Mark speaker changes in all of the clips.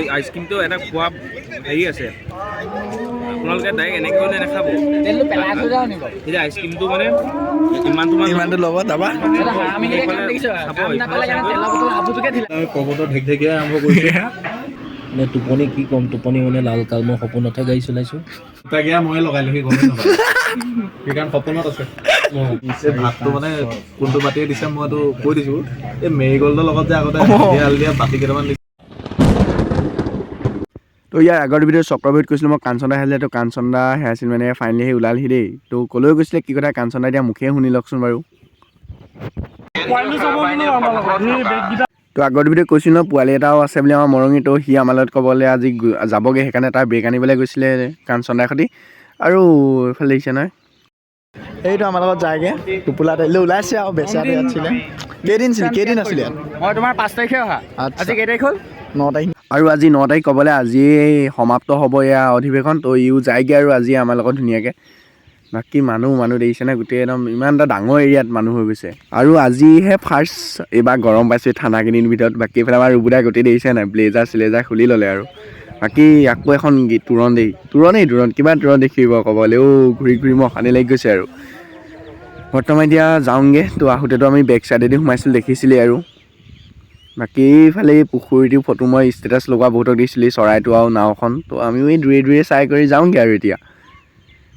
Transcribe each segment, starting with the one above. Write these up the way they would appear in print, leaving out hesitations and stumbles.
Speaker 1: এই আইচক্ৰীমটো এটা খোৱা হেৰি আছে, আপোনালোকে ডাইৰেক্ট এনেকৈ মানে নাখাব। এতিয়া আইচক্ৰীমটো মানে ইমানটো ল'ব তাৰপৰা পৰ্বতৰ ঢেকঢেকীয়াই আৰম্ভ কৰিছে।
Speaker 2: মানে টোপনি কি ক'ম, টোপনি মানে লাল কাল মই সপোনতহে গাড়ী চলাইছোঁ।
Speaker 1: দুটাকীয়া ময়ে লগালোঁ, সি গমেই নাপায়, সেইকাৰণ সপোনত আছে। ভাতটো মানে কোনটো বাতিয়ে দিছে মইতো কৈ দিছোঁ, এই মেৰিগ'ল্ডৰ লগত যে আগতে হাল দিয়া বাতি কেইটামান দিছে।
Speaker 3: তো ইয়াৰ আগৰ ভিডিঅ' চক্ৰবিধ কৈছিলোঁ মই কাঞ্চনদা আহিলে, তো কাঞ্চনদা হে আছিল মানে ফাইনেলি সেই ওলালহি দেই। তো ক'লৈ গৈছিলে কি কথা কাঞ্চনদা এতিয়া মুখে শুনি লওকচোন বাৰু। তো আগৰ ভিডিঅ'ত কৈছিলোঁ ন পোৱালি এটাও আছে বুলি আমাৰ মৰঙী, তো সি আমাৰ লগত ক'বলৈ আজি যাবগৈ, সেইকাৰণে তাৰ ব্ৰেক আনিবলৈ গৈছিলে কাঞ্চনদাৰ সৈতে। আৰু এইফালে দেখিছে নহয় এইটো আমাৰ লগত যায়গৈ, টোপোলাত আহিলে ওলাইছে আৰু বেচাটো ইয়াত আছিলে। কেইদিন আছিলে ইয়াত?
Speaker 1: মই তোমাৰ 5 তাৰিখে অহা। আজি কেই তাৰিখ হ'ল?
Speaker 3: 9 তাৰিখ। আৰু আজি 9 তাৰিখ ক'বলৈ আজি সমাপ্ত হ'ব এয়া অধিৱেশন। তো ইও যায়গৈ আৰু আজি আমাৰ লগত ধুনীয়াকৈ। বাকী মানুহ দেখিছেনে গোটেই একদম ইমান এটা ডাঙৰ এৰিয়াত মানুহ হৈ গৈছে। আৰু আজিহে ফাৰ্ষ্ট এইবাৰ গৰম পাইছোঁ ঠাণ্ডাখিনিৰ ভিতৰত। বাকী এইফালে আমাৰ ৰুবুদাই গোটেই দেখিছে নাই ব্লেজাৰ চিলেজাৰ খুলি ল'লে আৰু। বাকী আকৌ এখন তোৰণ কিবা তোৰণ দেখিব ক'বলৈ ঘূৰি মই অশান্তি লাগি গৈছে আৰু। বৰ্তমান এতিয়া যাওঁগৈ। তো আহোঁতেতো আমি বেক চাইডেদি সোমাইছিলোঁ দেখিছিলেই আৰু। বাকী এইফালে এই পুখুৰীটোৰ ফটো মই ষ্টেটাছ লগোৱা বহুতক দিছিলোঁ, চৰাইটো আৰু নাওখন। তো আমিও এই দূৰে চাই কৰি যাওঁগৈ আৰু এতিয়া।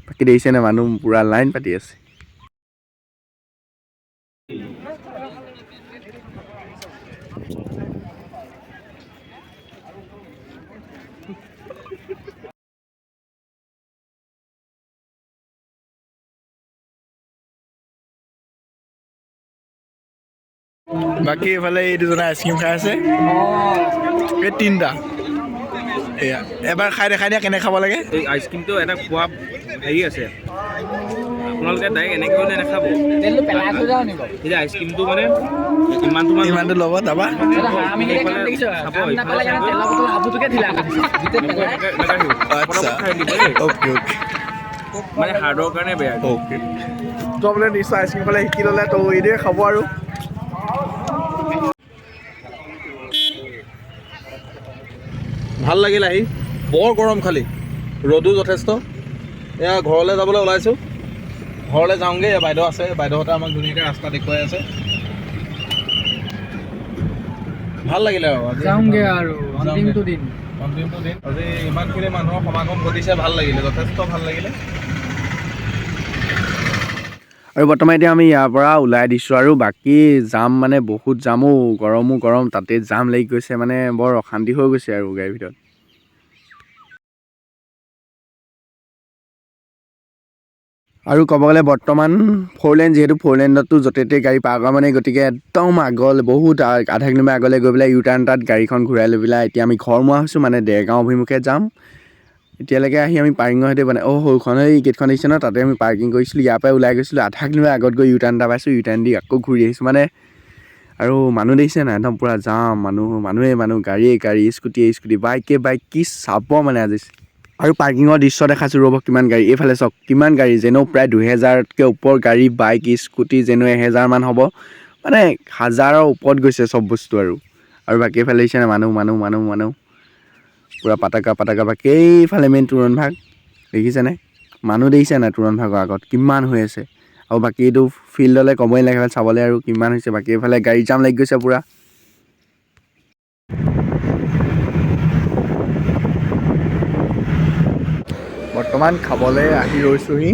Speaker 3: বাকী দেখিছেনে মানুহ পূৰা লাইন পাতি আছে। বাকী এইফালে এই দুজনে আইচক্ৰীম খাই আছে, এই 3টা। এয়া এবাৰ খাই দেখাই দিয়া কেনেকৈ খাব লাগে।
Speaker 1: এই আইচক্ৰীমটো এটা খোৱা হেৰি আছে, আপোনালোকে ডাইৰেক্ট এনেকৈ মানে নাখাব। এতিয়া আইচক্ৰীমটো মানে ইমানটো ল'ব তাৰপৰা অ'কে মানে হাৰ্ডৰ কাৰণে বেয়া।
Speaker 3: অ'কে তো বোলে নিশ্চয় আইচক্ৰীম খালে শিকি ল'লে, তো এইদৰে খাব আৰু।
Speaker 1: ভাল লাগিল আহি, বৰ গৰম খালি, ৰ'দো যথেষ্ট। এয়া ঘৰলৈ যাবলৈ ওলাইছোঁ, ঘৰলৈ যাওঁগৈ। বাইদেউ আছে, বাইদেউহঁতে আমাক ধুনীয়াকৈ ৰাস্তা দেখুৱাই আছে। ভাল লাগিলে আৰু
Speaker 2: যাওঁগৈ আৰু অন্তিমটো দিন
Speaker 1: আজি ইমানখিনি মানুহৰ সমাগম ঘটিছে, ভাল লাগিলে, যথেষ্ট ভাল লাগিলে।
Speaker 3: আৰু বৰ্তমান এতিয়া আমি ইয়াৰ পৰা ওলাই দিছোঁ আৰু বাকী জাম মানে বহুত জামো, গৰম তাতে জাম লাগি গৈছে, মানে বৰ অশান্তি হৈ গৈছে আৰু গাড়ীৰ ভিতৰত। আৰু ক'ব গ'লে বৰ্তমান 4 লেন, যিহেতু 4 লেনতো য'তে ত'তে গাড়ী পাৰ কৰা মানে, গতিকে একদম আগলৈ বহুত আধা কিলোমিটাৰ আগলৈ গৈ পেলাই ইউটাৰ্ণ তাত গাড়ীখন ঘূৰাই লৈ পেলাই এতিয়া আমি ঘৰমুৱা হৈছোঁ, মানে দেৰগাঁও অভিমুখে যাম। এতিয়ালৈকে আহি আমি পাৰ্কিঙৰ সৈতে সৰুখন এই গেটখন দেখিছে ন, তাতে আমি পাৰ্কিং কৰিছিলোঁ। ইয়াৰ পৰাই ওলাই গৈছিলোঁ, আধা কিলোমিটাৰ আগত গৈ ইউটাৰ্ণ এটা পাইছোঁ, ইউটাৰ্ণ দি আকৌ ঘূৰি আহিছোঁ মানে। আৰু মানুহ দেখিছে নাই, একদম পূৰা জাম, মানুহে গাড়ী, স্কুটি, বাইক, কি চাব মানে আজি। আৰু পাৰ্কিঙৰ দৃশ্য দেখাইছোঁ ৰ'ব, কিমান গাড়ী এইফালে চাওক, কিমান গাড়ী, যেনেও প্ৰায় 2000তকৈ ওপৰ গাড়ী, বাইক, স্কুটি, যেনেও 1000 মান হ'ব, মানে 1000ৰ ওপৰত গৈছে চব বস্তু আৰু বাকী এইফালে দেখিছে নাই মানুহ পূৰা পাতাকা। বাকী এইফালে মেইন তোৰণ ভাগ দেখিছেনে, মানুহ দেখিছে নাই তোৰণ ভাগৰ আগত কিমান হৈ আছে। আৰু বাকী এইটো ফিল্ডলৈ ক'বই লাগে চাবলৈ আৰু কিমান হৈছে। বাকী এইফালে গাড়ী জাম লাগি গৈছে পূৰা। বৰ্তমান খাবলৈ আহি ৰৈছোঁহি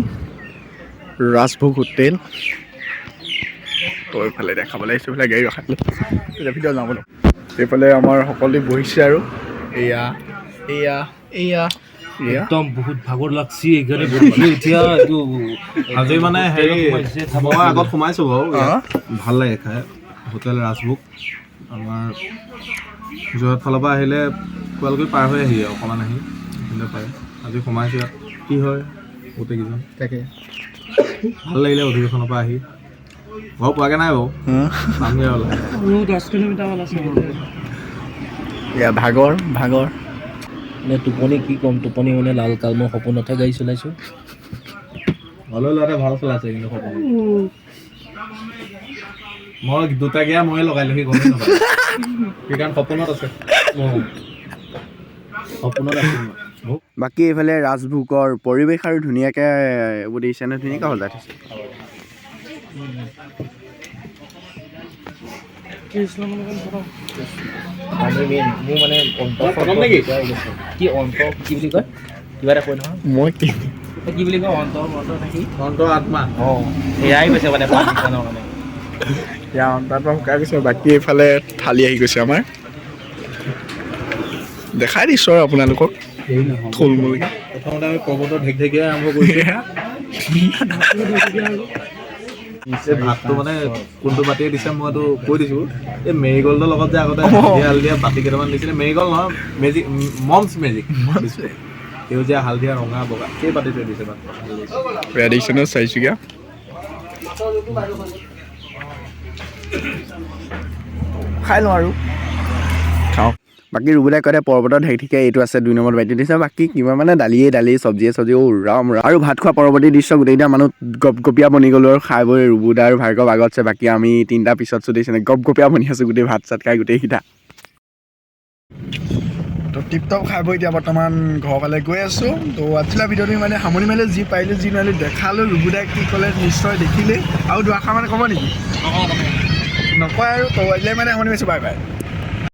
Speaker 3: ৰাজভোগ হোটেল। তো এইফালে এতিয়া খাবলৈ আহিছোঁ, এইফালে গাড়ী ৰখাই এতিয়া ভিতৰত যাওঁ বোলো। এইফালে আমাৰ সকলোৱে বহিছে আৰু এয়া
Speaker 2: একদম বহুত ভাগৰ লাগছি, এইকাৰণে বহিছোঁ এতিয়া।
Speaker 1: আজি মানে হেৰি মই আগত সোমাইছোঁ বাৰু, ভাল লাগে খাই। হোটেল ৰাজভোগ আমাৰ যোৰহাট ফালৰ পৰা আহিলে শুৱালগুৰি পাৰ হৈ আহি অকণমান আহি সেইখিনিতে পায়। আজি সোমাইছোঁ ইয়াত, কি হয় গোটেইকেইজন তাকে ভাল লাগিলে। অধিৱেশনৰ পৰা আহি ঘৰ পোৱাগৈ নাই বাৰু, পামগৈ আৰু
Speaker 2: 10 কিলোমিটাৰমান আছে।
Speaker 3: ভাগৰ
Speaker 2: মানে টোপনি কি ক'ম, টোপনি মানে লাল কাল মই সপোনতহে গাড়ী চলাইছোঁ।
Speaker 1: হ'লেও ল'ৰাটোৱে ভাল চলাইছে কিন্তু সপোন। মই 2টা গিয়াৰ ময়ে লগালোঁ, সি গমেই নাপায়, সেইকাৰণ সপোনত আছে।
Speaker 2: সপোনত আছিল মোক
Speaker 3: বাকী এইফালে ৰাজভোগৰ পৰিৱেশ আৰু ধুনীয়াকৈ এইবোৰ দিছে নহয়, ধুনীয়াকৈ সজাই থৈছে।
Speaker 2: মোৰ মানে কি অন্তৰ কি বুলি কয় কিবা এটা কয় নহয়
Speaker 3: মই
Speaker 2: কি বুলি কয় অন্তৰ থাকি
Speaker 1: অন্তৰ আত্মা
Speaker 2: অঁ সেয়াই কৈছে মানে পানীখনৰ মানে
Speaker 3: ইয়াৰ অন্তৰৰ পৰা শুকাই গৈছে। বাকী এইফালে থালি আহি গৈছে আমাৰ, দেখাই দিছোঁ আৰু আপোনালোকক থুলমূলকৈ।
Speaker 1: প্ৰথমতে আমি পৰ্বতৰ ঢেকঢেকীয়াই আৰম্ভ কৰিছোঁ। এই ভাতটো মানে কোনটো বাতিয়ে দিছে মইতো কৈ দিছোঁ। এই মেৰিগল্ডৰ লগত যে আগতে হালধীয়া বাতি কেইটামান দিছিলে, মেৰিগল্ড নহয় মেজিক, মমছ মেজিক, সেউজীয়া হালধীয়া ৰঙা বগা, সেই বাতিটোৱে দিছে ভাত।
Speaker 3: ট্ৰেডিশ্যনেল চাৰিচুকীয়া খাই লওঁ আৰু খাওঁ। বাকী ৰুবুলাই কয় পৰ্বতৰ ঢেকঢেকীয়া এইটো আছে 2 নম্বৰ বাতিটো দিছে। বাকী কিবা মানে দালি চব্জিয়ে ৰাম আৰু ভাত খোৱা পৰৱৰ্তী দৃশ্য গোটেইকেইটা মানুহ গপগপীয়া বনি গ'লো আৰু খাই বৈ ৰুবুদা আৰু ভাৰ্গৱ আগত আছে। বাকী আমি 3টা পিছত চলিছে গপগপীয়া বনি আছোঁ গোটেই ভাত চাত খাই গোটেইকেইটা। তো টিপটপ খাই বৈ এতিয়া বৰ্তমান ঘৰৰ ফালে গৈ আছোঁ। তো আজিলা ভিডিঅ'টো মানে সামৰি মেলি যি পাৰিলোঁ যি নোৱাৰিলোঁ দেখালোঁ। ৰুবুদাই কি ক'লে নিশ্চয় দেখিলে আৰু দুআষাৰ মানে ক'ব নেকি? নকয় আৰু তো আজিলৈ মানে সামৰি মাৰিছোঁ, বাই বাই।